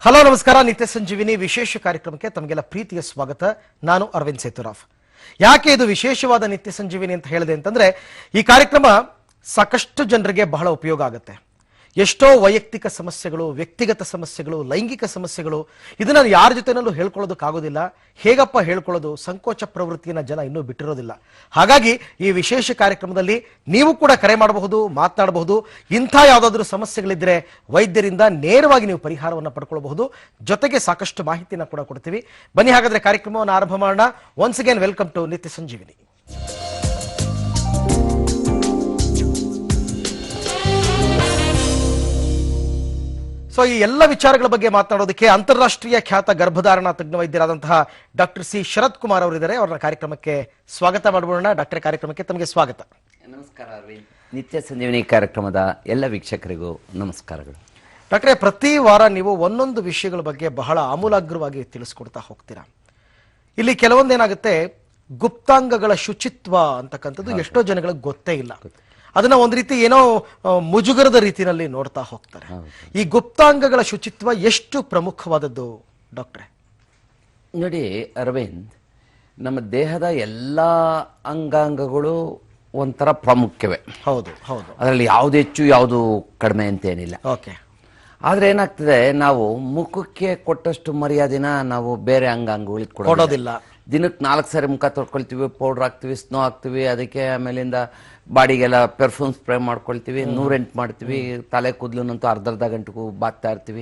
Hello ನಮಸ್ಕಾರ. ನಿತ್ಯ ಸಂಜೀವಿನಿ ವಿಶೇಷ ಕಾರ್ಯಕ್ರಮಕ್ಕೆ ತಮಗೆಲ್ಲ ಪ್ರೀತಿಯ ಸ್ವಾಗತ. ನಾನು ಅರವಿಂದ್ ಸೇತುರಾವ್. ಯಾಕೆ ಇದು ವಿಶೇಷವಾದ ನಿತ್ಯ ಸಂಜೀವಿನಿ ಅಂತ ಹೇಳಿದೆ ಅಂತಂದ್ರೆ, ಈ ಕಾರ್ಯಕ್ರಮ ಸಾಕಷ್ಟು ಜನರಿಗೆ ಬಹಳ ಉಪಯೋಗ ಆಗುತ್ತೆ. ಎಷ್ಟೋ ವೈಯಕ್ತಿಕ ಸಮಸ್ಯೆಗಳು, ವ್ಯಕ್ತಿಗತ ಸಮಸ್ಯೆಗಳು, ಲೈಂಗಿಕ ಸಮಸ್ಯೆಗಳು, ಇದನ್ನ ಯಾರ ಜೊತೆನಲ್ಲೂ ಹೇಳ್ಕೊಳ್ಳೋದಕ್ಕಾಗೋದಿಲ್ಲ. ಹೇಗಪ್ಪ ಹೇಳ್ಕೊಳ್ಳೋದು? ಸಂಕೋಚ ಪ್ರವೃತ್ತಿಯನ್ನ ಜನ ಇನ್ನೂ ಬಿಟ್ಟಿರೋದಿಲ್ಲ. ಹಾಗಾಗಿ ಈ ವಿಶೇಷ ಕಾರ್ಯಕ್ರಮದಲ್ಲಿ ನೀವು ಕೂಡ ಕರೆ ಮಾಡಬಹುದು, ಮಾತನಾಡಬಹುದು. ಇಂಥ ಯಾವುದಾದ್ರೂ ಸಮಸ್ಯೆಗಳಿದ್ರೆ ವೈದ್ಯರಿಂದ ನೇರವಾಗಿ ನೀವು ಪರಿಹಾರವನ್ನು ಪಡ್ಕೊಳ್ಬಹುದು. ಜೊತೆಗೆ ಸಾಕಷ್ಟು ಮಾಹಿತಿಯನ್ನು ಕೂಡ ಕೊಡ್ತೀವಿ. ಬನ್ನಿ ಹಾಗಾದ್ರೆ ಕಾರ್ಯಕ್ರಮವನ್ನು ಆರಂಭ ಮಾಡೋಣ. ಒನ್ಸ್ ಅಗೇನ್ ವೆಲ್ಕಮ್ ಟು ನಿತ್ಯ ಸಂಜೀವಿನಿ. ಸೊ ಈ ಎಲ್ಲ ವಿಚಾರಗಳ ಬಗ್ಗೆ ಮಾತನಾಡೋದಕ್ಕೆ ಅಂತಾರಾಷ್ಟ್ರೀಯ ಖ್ಯಾತ ಗರ್ಭಧಾರಣ ತಜ್ಞ ವೈದ್ಯರಾದಂತಹ ಡಾಕ್ಟರ್ ಸಿ ಶರತ್ ಕುಮಾರ್ ಅವರಿದ್ದಾರೆ. ಅವರ ಕಾರ್ಯಕ್ರಮಕ್ಕೆ ಸ್ವಾಗತ ಮಾಡಬೋಣ. ಡಾಕ್ಟರ್, ಕಾರ್ಯಕ್ರಮಕ್ಕೆ ತಮಗೆ ಸ್ವಾಗತ. ನಮಸ್ಕಾರ ಅರವಿಂದ್. ನಿತ್ಯ ಸಂಜೀವಿನಿ ಕಾರ್ಯಕ್ರಮದ ಎಲ್ಲ ವೀಕ್ಷಕರಿಗೂ ನಮಸ್ಕಾರಗಳು. ಡಾಕ್ಟ್ರೇ, ಪ್ರತಿ ವಾರ ನೀವು ಒಂದೊಂದು ವಿಷಯಗಳ ಬಗ್ಗೆ ಬಹಳ ಆಮೂಲಾಗ್ರವಾಗಿ ತಿಳಿಸ್ಕೊಡ್ತಾ ಹೋಗ್ತೀರಾ. ಇಲ್ಲಿ ಕೆಲವೊಂದೇನಾಗುತ್ತೆ, ಗುಪ್ತಾಂಗಗಳ ಶುಚಿತ್ವ ಅಂತಕ್ಕಂಥದ್ದು ಎಷ್ಟೋ ಜನಗಳಿಗೆ ಗೊತ್ತೇ ಇಲ್ಲ. ಅದನ್ನ ಒಂದು ರೀತಿ ಏನೋ ಮುಜುಗರದ ರೀತಿಯಲ್ಲಿ ನೋಡ್ತಾ ಹೋಗ್ತಾರೆ. ಈ ಗುಪ್ತಾಂಗಗಳ ಶುಚಿತ್ವ ಎಷ್ಟು ಪ್ರಮುಖವಾದದ್ದು ಡಾಕ್ಟ್ರೆ? ನೋಡಿ ಅರವಿಂದ್, ನಮ್ಮ ದೇಹದ ಎಲ್ಲ ಅಂಗಾಂಗಗಳು ಒಂಥರ ಪ್ರಾಮುಖ್ಯವೇ. ಹೌದು ಹೌದು. ಅದರಲ್ಲಿ ಯಾವ್ದು ಹೆಚ್ಚು ಯಾವುದು ಕಡಿಮೆ ಅಂತೇನಿಲ್ಲ. ಓಕೆ. ಆದ್ರೆ ಏನಾಗ್ತದೆ, ನಾವು ಮುಖಕ್ಕೆ ಕೊಟ್ಟಷ್ಟು ಮರ್ಯಾದೆನ ನಾವು ಬೇರೆ ಅಂಗಾಂಗಗಳಿಗೆ ಕೊಡೋದಿಲ್ಲ. ದಿನಕ್ಕೆ 4 ಸಾರಿ ಮುಖ ತೊಳ್ಕೊಳ್ತೀವಿ, ಪೌಡರ್ ಹಾಕ್ತಿವಿ, ಸ್ನೋ ಹಾಕ್ತಿವಿ, ಅದಕ್ಕೆ ಆಮೇಲಿಂದ ಬಾಡಿಗೆಲ್ಲ ಪರ್ಫ್ಯೂಮ್ ಸ್ಪ್ರೇ ಮಾಡ್ಕೊಳ್ತೀವಿ, 108 ಮಾಡ್ತೀವಿ, ತಲೆ ಕೂದಲನ್ನಂತೂ ಅರ್ಧ ಗಂಟೆಗೂ ಬಾಚ್ತಾ ಇರ್ತೀವಿ.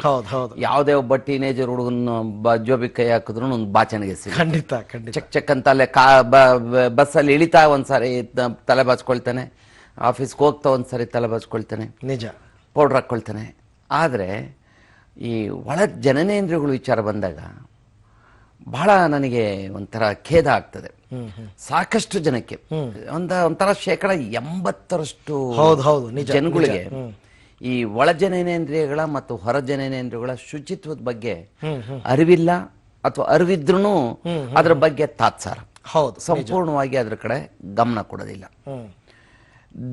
ಯಾವುದೇ ಒಬ್ಬ ಟೀನೇಜರ್ ಹುಡುಗನ ಜೋಬಿ ಕೈ ಹಾಕಿದ್ರು ಒಂದು ಬಾಚಣಿಗೆ ಖಂಡಿತ ಚೆಕ್ ಚೆಕ್ ಅಂತ ಅಲ್ಲೇ ಬಸ್ಸಲ್ಲಿ ಇಳಿತಾ ಒಂದ್ಸಾರಿ ತಲೆ ಬಾಚ್ಕೊಳ್ತಾನೆ, ಆಫೀಸ್ಗೆ ಹೋಗ್ತಾ ಒಂದ್ಸಾರಿ ತಲೆ ಬಾಚ್ಕೊಳ್ತಾನೆ, ನಿಜ, ಪೌಡರ್ ಹಾಕ್ಕೊಳ್ತಾನೆ. ಆದರೆ ಈ ಒಳ ಜನನೇಂದ್ರಿಯಗಳು ವಿಚಾರ ಬಂದಾಗ ಬಹಳ ನನಗೆ ಒಂಥರ ಖೇದ ಆಗ್ತದೆ. ಸಾಕಷ್ಟು ಜನಕ್ಕೆ ಒಂಥರ 80% ಜನಗಳಿಗೆ ಈ ಒಳ ಜನನೇಂದ್ರಿಯಗಳ ಮತ್ತು ಹೊರ ಜನನೇಂದ್ರಿಯಗಳ ಶುಚಿತ್ವದ ಬಗ್ಗೆ ಅರಿವಿಲ್ಲ, ಅಥವಾ ಅರಿವಿದ್ರೂ ಅದರ ಬಗ್ಗೆ ತಾತ್ಸಾರ, ಸಂಪೂರ್ಣವಾಗಿ ಅದ್ರ ಕಡೆ ಗಮನ ಕೊಡೋದಿಲ್ಲ.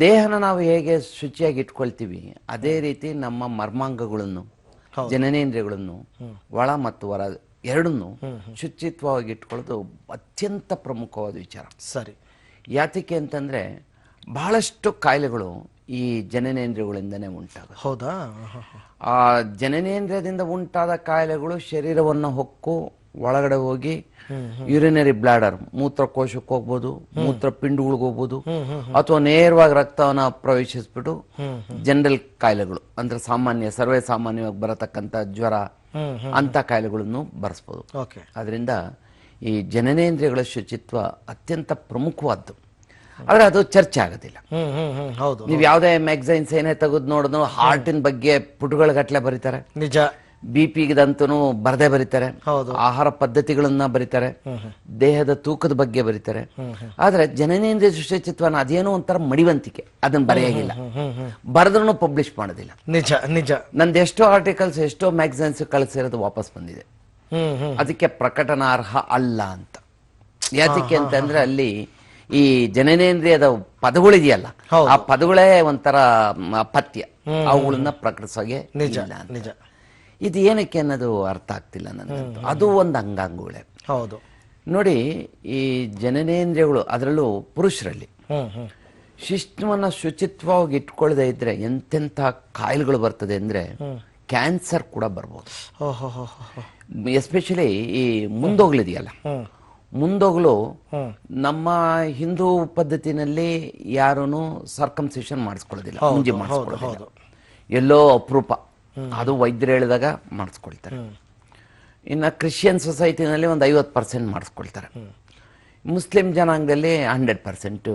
ದೇಹನ ನಾವು ಹೇಗೆ ಶುಚಿಯಾಗಿ ಇಟ್ಕೊಳ್ತೀವಿ, ಅದೇ ರೀತಿ ನಮ್ಮ ಮರ್ಮಾಂಗಗಳನ್ನು, ಜನನೇಂದ್ರಿಯಗಳನ್ನು, ಒಳ ಮತ್ತು ಹೊರ ಎರಡನ್ನು ಶುಚಿತ್ವವಾಗಿ ಇಟ್ಕೊಳ್ಳೋದು ಅತ್ಯಂತ ಪ್ರಮುಖವಾದ ವಿಚಾರ. ಸರಿ. ಯಾತಕ್ಕೆ ಅಂತಂದ್ರೆ ಬಹಳಷ್ಟು ಕಾಯಿಲೆಗಳು ಈ ಜನನೇಂದ್ರಿಯಗಳಿಂದನೇ ಉಂಟಾಗುತ್ತೆ. ಹೌದಾ? ಆ ಜನನೇಂದ್ರಿಯದಿಂದ ಉಂಟಾದ ಕಾಯಿಲೆಗಳು ಶರೀರವನ್ನು ಹೊಕ್ಕು ಒಳಗಡೆ ಹೋಗಿ ಯೂರಿನರಿ ಬ್ಲಾಡರ್, ಮೂತ್ರಕೋಶಕ್ಕೆ ಹೋಗ್ಬೋದು, ಮೂತ್ರ ಪಿಂಡಗಳಿಗೆ ಹೋಗ್ಬೋದು, ಅಥವಾ ನೇರವಾಗಿ ರಕ್ತವನ್ನ ಪ್ರವೇಶಿಸ್ಬಿಟ್ಟು ಜನರಲ್ ಕಾಯಿಲೆಗಳು ಅಂದ್ರೆ ಸರ್ವೇ ಸಾಮಾನ್ಯವಾಗಿ ಬರತಕ್ಕಂತ ಜ್ವರ ಅಂತ ಕಾಯಿಲೆಗಳನ್ನು ಬರೆಸ್ಬೋದು. ಅದರಿಂದ ಈ ಜನನೇಂದ್ರಿಯಗಳ ಶುಚಿತ್ವ ಅತ್ಯಂತ ಪ್ರಮುಖವಾದ್ದು. ಆದ್ರೆ ಅದು ಚರ್ಚೆ ಆಗೋದಿಲ್ಲ. ನೀವು ಯಾವುದೇ ಮ್ಯಾಗಝೈನ್ಸ್ ಏನೇ ತೆಗೆದು ನೋಡಿದ್ರು ಹಾರ್ಟಿನ ಬಗ್ಗೆ ಪುಟಗಳ ಗಟ್ಟಲೆ ಬರೀತಾರೆ, ನಿಜ. BP-ದಂತೂ ಬರದೇ ಬರೀತಾರೆ, ಆಹಾರ ಪದ್ಧತಿಗಳನ್ನ ಬರೀತಾರೆ, ದೇಹದ ತೂಕದ ಬಗ್ಗೆ ಬರೀತಾರೆ. ಆದ್ರೆ ಜನನೇಂದ್ರಿಯ ಶುಚಿತ್ವನ ಅದೇನೋ ಒಂಥರ ಮಡಿವಂತಿಕೆ, ಅದನ್ನ ಬರೆಯಾಗಿಲ್ಲ, ಬರೆದ್ರೂ ಪಬ್ಲಿಷ್ ಮಾಡೋದಿಲ್ಲ. ನಿಜ ನಿಜ. ನಂದು ಎಷ್ಟೋ ಆರ್ಟಿಕಲ್ಸ್, ಎಷ್ಟೋ ಮ್ಯಾಗಝೈನ್ಸ್ ಕಳಿಸಿರೋದು ವಾಪಸ್ ಬಂದಿದೆ. ಅದಕ್ಕೆ ಪ್ರಕಟನಾರ್ಹ ಅಲ್ಲ ಅಂತ. ಯಾತಕ್ಕೆ ಅಂತಂದ್ರೆ ಅಲ್ಲಿ ಈ ಜನನೇಂದ್ರಿಯದ ಪದಗಳಿದೆಯಲ್ಲ, ಆ ಪದಗಳೇ ಒಂಥರ ಪಥ್ಯ, ಅವುಗಳನ್ನ ಪ್ರಕಟಿಸೋಗೆ ಇಲ್ಲ. ನಿಜ. ಇದು ಏನಕ್ಕೆ ಅನ್ನೋದು ಅರ್ಥ ಆಗ್ತಿಲ್ಲ ನನಗಂತೂ. ಅದು ಒಂದು ಅಂಗಾಂಗಗಳೇ. ಹೌದು. ನೋಡಿ, ಈ ಜನನೇಂದ್ರಿಯಗಳು, ಅದರಲ್ಲೂ ಪುರುಷರಲ್ಲಿ ಶಿಸ್ತುವನ್ನ ಶುಚಿತ್ವವಾಗಿ ಇಟ್ಕೊಳ್ಳದೆ ಇದ್ರೆ ಎಂತೆಂಥ ಕಾಯಿಲೆಗಳು ಬರ್ತದೆ ಅಂದ್ರೆ ಕ್ಯಾನ್ಸರ್ ಕೂಡ ಬರ್ಬೋದು. ಎಸ್ಪೆಷಲಿ ಈ ಮುಂದೋಗ್ಲಿದೆಯಲ್ಲ, ಮುಂದೋಗ್ಲು ನಮ್ಮ ಹಿಂದೂ ಪದ್ಧತಿನಲ್ಲಿ ಯಾರೂ ಸರ್ಕಮ್ಸಿಷನ್ ಮಾಡಿಸ್ಕೊಳ್ಳೋದಿಲ್ಲ, ಮುಂಜಿ ಮಾಡಿಸ್ಕೊಳ್ಳೋದಿಲ್ಲ, ಎಲ್ಲೋ ಅಪರೂಪ, ಅದು ವೈದ್ಯರು ಹೇಳಿದಾಗ ಮಾಡಿಸ್ಕೊಳ್ತಾರೆ. ಇನ್ನು ಕ್ರಿಶ್ಚಿಯನ್ ಸೊಸೈಟಿನಲ್ಲಿ ಒಂದು 50% ಮಾಡಿಸ್ಕೊಳ್ತಾರೆ. ಮುಸ್ಲಿಂ ಜನಾಂಗದಲ್ಲಿ 100%